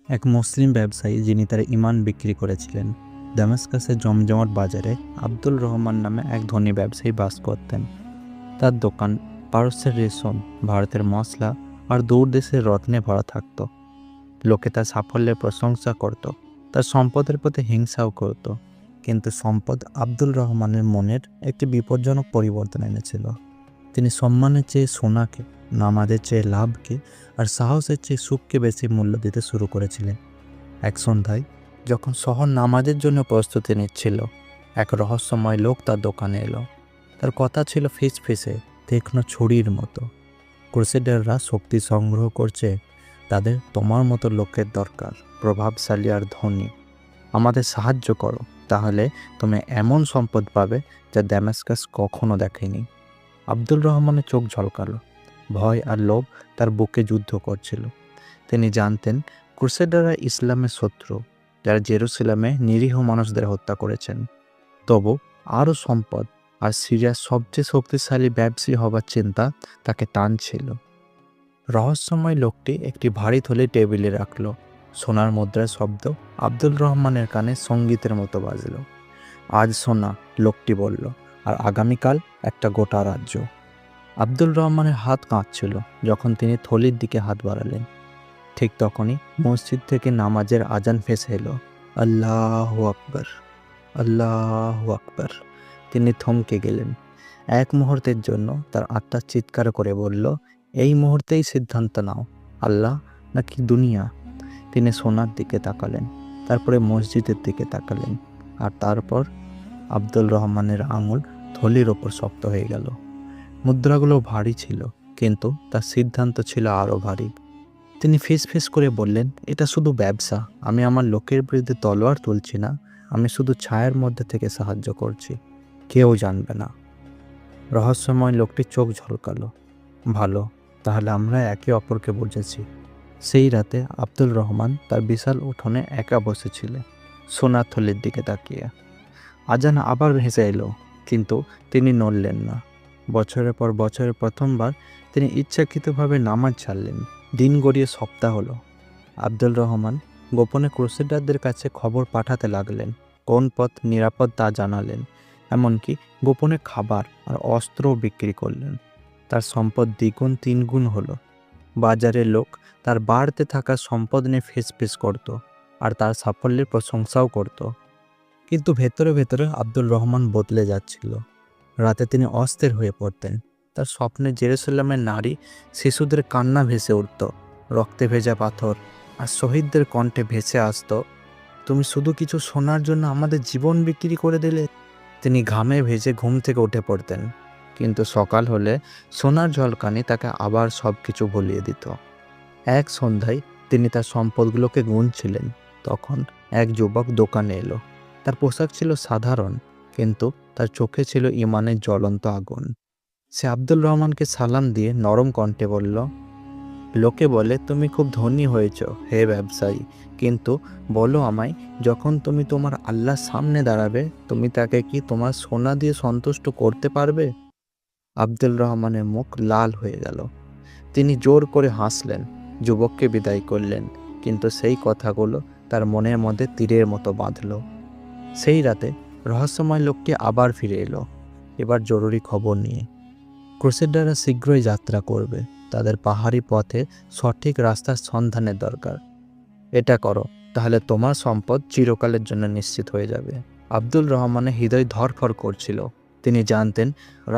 এক মুসলিম ব্যবসায়ী যিনি তার ঈমান বিক্রি করেছিলেন। দামেস্কাসের জমজমাট বাজারে আব্দুল রহমান নামে এক ধনী ব্যবসায়ী বাস করতেন। তার দোকান পারস্যের রেশম, ভারতের মশলা আর দূর দেশের রত্নে ভরা থাকত। লোকে তার সাফল্যের প্রশংসা করত, তার সম্পদের প্রতি হিংসাও করত। কিন্তু সম্পদ আব্দুল রহমানের মনের একটি বিপজ্জনক পরিবর্তন এনেছিল। তিনি সম্মানের চেয়ে সোনাকে, নামাজের চেয়ে লাভকে আর সাহসের চেয়ে সুখকে বেশি মূল্য দিতে শুরু করেছিলেন। এক সন্ধ্যায় যখন শহর নামাজের জন্য প্রস্তুতি নিচ্ছিল, এক রহস্যময় লোক তার দোকানে এলো। তার কথা ছিল ফিসফিসে, তীক্ষ্ণ ছুরির মতো। ক্রুসেডাররা শক্তি সংগ্রহ করছে, তাদের তোমার মতো লোকের দরকার, প্রভাবশালী আর ধনী। আমাদের সাহায্য করো, তাহলে তুমি এমন সম্পদ পাবে যা দামেস্কাস কখনো দেখেনি। আব্দুল রহমানের চোখ ঝলকালো। ভয় আর লোভ তার বুকে যুদ্ধ করছিল। তিনি জানতেন ক্রুসেডাররা ইসলামের শত্রু, যারা জেরুসালেমে নিরীহ মানুষদের হত্যা করেছেন। তবু আরও সম্পদ আর সিরিয়ার সবচেয়ে শক্তিশালী ব্যবসায়ী হবার চিন্তা তাকে টানছিল। রহস্যময় লোকটি একটি ভারী থলি টেবিলে রাখল। সোনার মুদ্রার শব্দ আব্দুল রহমানের কানে সঙ্গীতের মতো বাজল। আজ সোনা, লোকটি বলল, আর আগামীকাল একটা গোটা রাজ্য। আব্দুল রহমানের হাত কাঁপছিল যখন তিনি থলির দিকে হাত বাড়ালেন। ঠিক তখনই মসজিদ থেকে নামাজের আজান ভেসে এলো। আল্লাহু আকবার, আল্লাহু আকবার। তিনি থমকে গেলেন। এক মুহূর্তের জন্য তার আত্মা চিৎকার করে বলল, এই মুহূর্তেই সিদ্ধান্ত নাও, আল্লাহ নাকি দুনিয়া। তিনি সোনার দিকে তাকালেন, তারপরে মসজিদের দিকে তাকালেন, আর তারপর আব্দুল রহমানের আঙুল থলির ওপর শক্ত হয়ে গেল। মুদ্রাগুলো ভারী ছিল, কিন্তু তার সিদ্ধান্ত ছিল আরও ভারী। তিনি ফিস করে বললেন, এটা শুধু ব্যবসা। আমি আমার লোকের বিরুদ্ধে তলোয়ার তুলছি না, আমি শুধু ছায়ার মধ্যে থেকে সাহায্য করছি। কেউ জানবে না। রহস্যময় লোকটি চোখ ঝলকালো। ভালো, তাহলে আমরা একে অপরকে বুঝেছি। সেই রাতে আব্দুল রহমান তার বিশাল উঠোনে একা বসেছিলেন, সোনার থলির দিকে তাকিয়ে। আজান আবার ভেসে এলো, কিন্তু তিনি নড়লেন না। বছরের পর বছরের প্রথমবার তিনি ইচ্ছাকৃতভাবে নামাজ ছাড়লেন। দিন গড়িয়ে সপ্তাহ হলো। আব্দুল রহমান গোপনে ক্রুসেডারদের কাছে খবর পাঠাতে লাগলেন, কোন পথ নিরাপদ তা জানালেন। এমনকি গোপনে খাবার আর অস্ত্রও বিক্রি করলেন। তার সম্পদ দ্বিগুণ তিনগুণ হলো। বাজারের লোক তার বাড়তে থাকা সম্পদ নিয়ে ফিসফিস করত, আর তার সাফল্যের প্রশংসাও করত। কিন্তু ভেতরে ভেতরে আব্দুল রহমান বদলে যাচ্ছিল। রাতে তিনি অস্থির হয়ে পড়তেন। তার স্বপ্নে জেরুসালেমের নারী শিশুদের কান্না ভেসে উঠত, রক্তে ভেজা পাথর আর শহীদদের কণ্ঠে ভেসে আসতো, তুমি শুধু কিছু সোনার জন্য আমাদের জীবন বিক্রি করে দিলে। তিনি ঘামে ভেজে ঘুম থেকে উঠে পড়তেন, কিন্তু সকাল হলে সোনার ঝলকানি তাকে আবার সব কিছু ভুলিয়ে দিত। এক সন্ধ্যায় তিনি তার সম্পদগুলোকে গুনছিলেন। তখন এক যুবক দোকানে এলো। তার পোশাক ছিল সাধারণ, কিন্তু তার চোখে ছিল ঈমানের জ্বলন্ত আগুন। সে আব্দুল রহমানকে সালাম দিয়ে নরম কণ্ঠে বলল, লোকে বলে তুমি খুব ধনী হয়েছ হে ব্যবসায়ী, কিন্তু বলো আমায়, যখন তুমি তোমার আল্লাহর সামনে দাঁড়াবে, তুমি তাকে কি তোমার সোনা দিয়ে সন্তুষ্ট করতে পারবে? আব্দুল রহমানের মুখ লাল হয়ে গেল। তিনি জোর করে হাসলেন, যুবককে বিদায় করলেন, কিন্তু সেই কথাগুলো তার মনের মধ্যে তীরের মতো বাঁধল। সেই রাতে রহস্যময় লোকটি আবার ফিরে এলো, এবার জরুরি খবর নিয়ে। ক্রুসেডাররা শীঘ্রই যাত্রা করবে, তাদের পাহাড়ি পথে সঠিক রাস্তার সন্ধানের দরকার। এটা করো, তাহলে তোমার সম্পদ চিরকালের জন্য নিশ্চিত হয়ে যাবে। আব্দুল রহমানের হৃদয় ধড়ফড় করছিল। তিনি জানতেন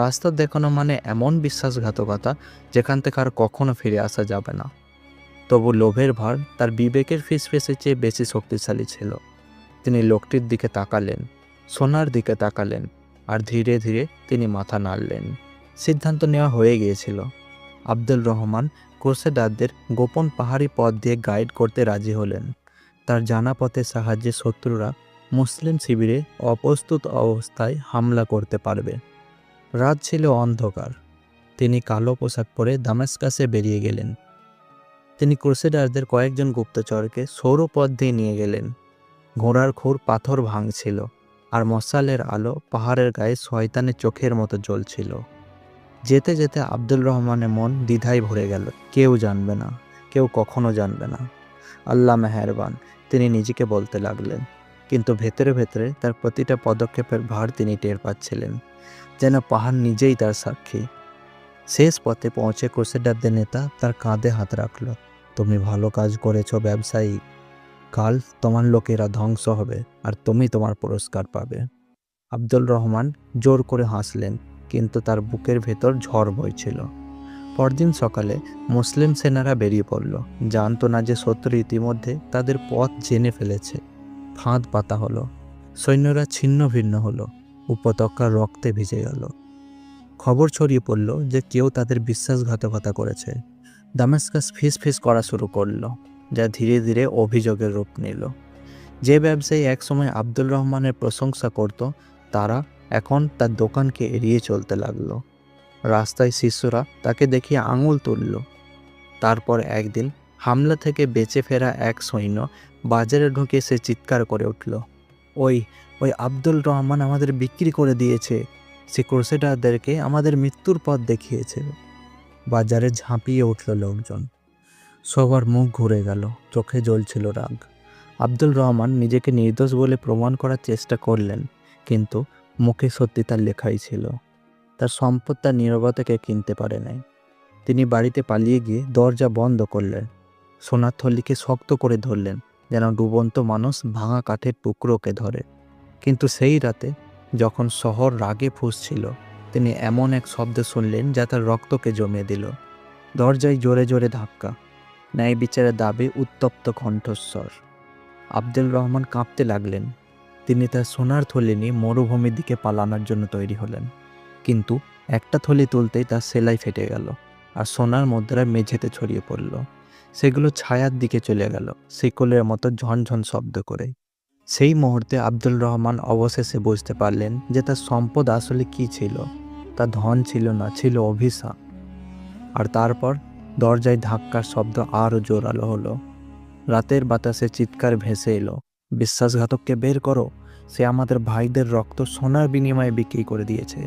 রাস্তা দেখানো মানে এমন বিশ্বাসঘাতকতা যেখান থেকে আর কখনো ফিরে আসা যাবে না। তবু লোভের ভার তার বিবেকের ফিসফিসের চেয়ে বেশি শক্তিশালী ছিল। তিনি লোকটির দিকে তাকালেন, সোনার দিকে তাকালেন, আর ধীরে ধীরে তিনি মাথা নাড়লেন। সিদ্ধান্ত নেওয়া হয়ে গিয়েছিল। আব্দুল রহমান ক্রুসেডারদের গোপন পাহাড়ি পথ দিয়ে গাইড করতে রাজি হলেন। তার জানা পথের সাহায্যে শত্রুরা মুসলিম শিবিরে অপ্রস্তুত অবস্থায় হামলা করতে পারবে। রাত ছিল অন্ধকার। তিনি কালো পোশাক পরে দামেস্কাসে বেরিয়ে গেলেন। তিনি ক্রুসেডারদের কয়েকজন গুপ্তচরকে সৌর পথ দিয়ে নিয়ে গেলেন। ঘোড়ার খুর পাথর ভাঙছিল, আর মশালের আলো পাহাড়ের গায়ে শয়তানের চোখের মতো জ্বলছিল। যেতে যেতে আব্দুল রহমানের মন দ্বিধায় ভরে গেল। কেউ জানবে না, কেউ কখনো জানবে না। আল্লাহ মেহেরবান, তিনি নিজেকে বলতে লাগলেন। কিন্তু ভেতরে ভেতরে তার প্রতিটা পদক্ষেপের ভার তিনি টের পাচ্ছিলেন, যেন পাহাড় নিজেই তার সাক্ষী। শেষ পথে পৌঁছে ক্রুসেডারদের নেতা তার কাঁধে হাত রাখল। তুমি ভালো কাজ করেছ ব্যবসায়ী, কাল তোমার লোকেরা ধ্বংস হবে আর তুমি তোমার পুরস্কার পাবে। আব্দুল রহমান জোর করে হাসলেন, কিন্তু তার বুকের ভেতর ঝড় বইছিল। পরদিন সকালে মুসলিম সেনারা বেরিয়ে পড়ল, জানতো না যে শত্রু ইতিমধ্যে তাদের পথ জেনে ফেলেছে। ফাঁদ পাতা হলো, সৈন্যরা ছিন্ন ভিন্ন হলো, উপত্যকা রক্তে ভিজে গেল। খবর ছড়িয়ে পড়ল যে কেউ তাদের বিশ্বাসঘাতকতা করেছে। দামেস্কাস ফিস করা শুরু করলো, যা ধীরে ধীরে অভিযোগের রূপ নিল। যে ব্যবসায়ী একসময় আব্দুল রহমানের প্রশংসা করত, তারা এখন তার দোকানকে এড়িয়ে চলতে লাগলো। রাস্তায় শিশুরা তাকে দেখিয়ে আঙুল তুলল। তারপর একদিন হামলা থেকে বেঁচে ফেরা এক সৈন্য বাজারে ঢুকে সে চিৎকার করে উঠল, ওই ওই আব্দুল রহমান আমাদের বিক্রি করে দিয়েছে, সে ক্রুসেডারদেরকে আমাদের মৃত্যুর পথ দেখিয়েছে। বাজারে ঝাঁপিয়ে উঠল লোকজন। সবার মুখ ঘুরে গেল, চোখে জ্বলছিল রাগ। আব্দুল রহমান নিজেকে নির্দোষ বলে প্রমাণ করার চেষ্টা করলেন, কিন্তু মুখে সত্যি তার লেখাই ছিল। তার সম্পদ তার নীরবতাকে কিনতে পারে নাই। তিনি বাড়িতে পালিয়ে গিয়ে দরজা বন্ধ করলেন, সোনার থলিকে শক্ত করে ধরলেন, যেন ডুবন্ত মানুষ ভাঙা কাঠের টুকরোকে ধরে। কিন্তু সেই রাতে যখন শহর রাগে ফুঁসছিল, তিনি এমন এক শব্দ শুনলেন যা তার রক্তকে জমিয়ে দিল। দরজায় জোরে জোরে ধাক্কা, ন্যায় বিচারের দাবি উত্তপ্ত কণ্ঠস্বর। আব্দুল রহমান কাঁপতে লাগলেন। তিনি তার সোনার থলি নিয়ে মরুভূমির দিকে পালানোর জন্য তৈরি হলেন। কিন্তু একটা থলি তুলতেই তার সেলাই ফেটে গেল, আর সোনার মুদ্রা মেঝেতে ছড়িয়ে পড়ল। সেগুলো ছায়ার দিকে চলে গেল, শিকলের মতো ঝনঝন শব্দ করে। সেই মুহূর্তে আব্দুল রহমান অবশেষে বুঝতে পারলেন যে তার সম্পদ আসলে কি ছিল। তার ধন ছিল না, ছিল অভিশাপ। আর তারপর দরজায় ধাক্কার শব্দ আরও জোরালো হলো। রাতের বাতাসে চিৎকার ভেসে এলো, বিশ্বাসঘাতককে বের করো, সে আমাদের ভাইদের রক্ত সোনার বিনিময়ে বিক্রি করে দিয়েছে।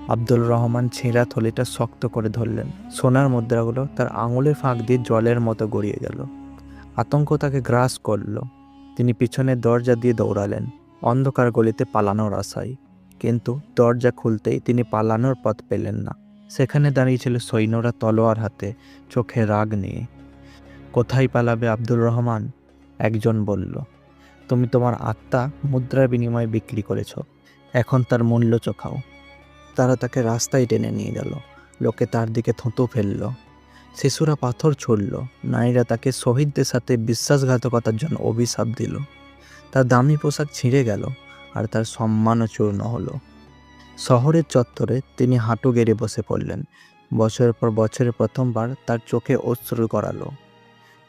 আব্দুল রহমান ছেঁড়া থলিটা শক্ত করে ধরলেন। সোনার মুদ্রাগুলো তার আঙুলের ফাঁক দিয়ে জলের মতো গড়িয়ে গেল। আতঙ্ক তাকে গ্রাস করল। তিনি পিছনের দরজা দিয়ে দৌড়ালেন, অন্ধকার গলিতে পালানোর আশায়। কিন্তু দরজা খুলতেই তিনি পালানোর পথ পেলেন না। সেখানে দাঁড়িয়ে ছিল সৈন্যরা তলোয়ার হাতে, চোখে রাগ নিয়ে। কোথায় পালাবে আব্দুল রহমান? একজন বলল, তুমি তোমার আত্মা মুদ্রার বিনিময়ে বিক্রি করেছ, এখন তার মূল্য চোখাও। তারা তাকে রাস্তায় টেনে নিয়ে গেল। লোকে তার দিকে থুতু ফেলল, শিশুরা পাথর ছুড়ল, নারীরা তাকে শহীদদের সাথে বিশ্বাসঘাতকতার জন্য অভিশাপ দিল। তার দামি পোশাক ছিঁড়ে গেল, আর তার সম্মানও চূর্ণ হলো। শহরের চত্বরে তিনি হাঁটু গেড়ে বসে পড়লেন। বছরের পর বছরে প্রথমবার তার চোখে অশ্রু গড়ালো।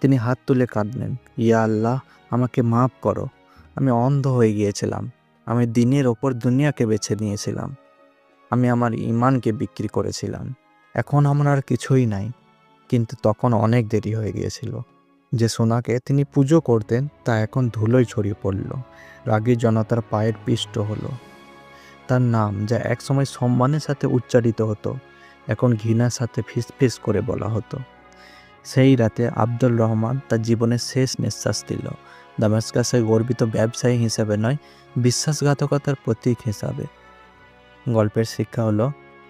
তিনি হাত তুলে কাঁদলেন, ইয়া আল্লাহ, আমাকে মাফ করো। আমি অন্ধ হয়ে গিয়েছিলাম। আমি দিনের ওপর দুনিয়াকে বেছে নিয়েছিলাম। আমি আমার ঈমানকে বিক্রি করেছিলাম। এখন আমার আর কিছুই নাই। কিন্তু তখন অনেক দেরি হয়ে গিয়েছিল। যে সোনাকে তিনি পুজো করতেন তা এখন ধুলোয় ছড়িয়ে পড়ল, রাগী জনতার পায়ের পিষ্ট হলো। তার নাম, যা একসময় সম্মানের সাথে উচ্চারিত হতো, এখন ঘৃণার সাথে ফিসফিস করে বলা হতো। সেই রাতে আব্দুল রহমান তার জীবনের শেষ নিঃশ্বাস দিল, দামেস্কাসের গর্বিত ব্যবসায়ী হিসেবে নয়, বিশ্বাসঘাতকতার প্রতীক হিসাবে। গল্পের শিক্ষা হলো,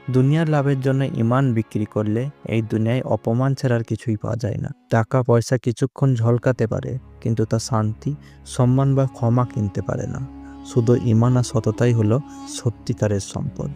দুনিয়ার লাভের জন্য ঈমান বিক্রি করলে এই দুনিয়ায় অপমান ছাড়া আর কিছুই পাওয়া যায় না। টাকা পয়সা কিছুক্ষণ ঝলকাতে পারে, কিন্তু তা শান্তি, সম্মান বা ক্ষমা কিনতে পারে না। শুধু ঈমান আর সততাই হলো সত্যিকারের সম্পদ।